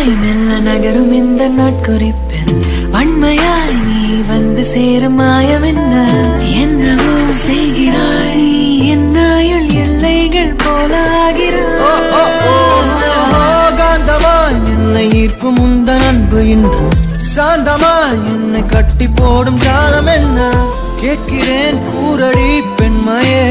மென்மையாய் மெல்ல நகரும் இந்த நாட்குறிப்பில் வன்மையாய் நீ வந்து சேரும் மாயம் என்னவோ செய்கிறாய் நீ என்னாயுள் எல்லைகள் போலாகிறாய் காந்தமாய் என்னை ஈர்க்கும் உந்தன் அன்பு இன்று சாந்தமாய் என்னை கட்டி போடும் காலம் என்ன கேட்கிறேன் கூரடி பெண்மையே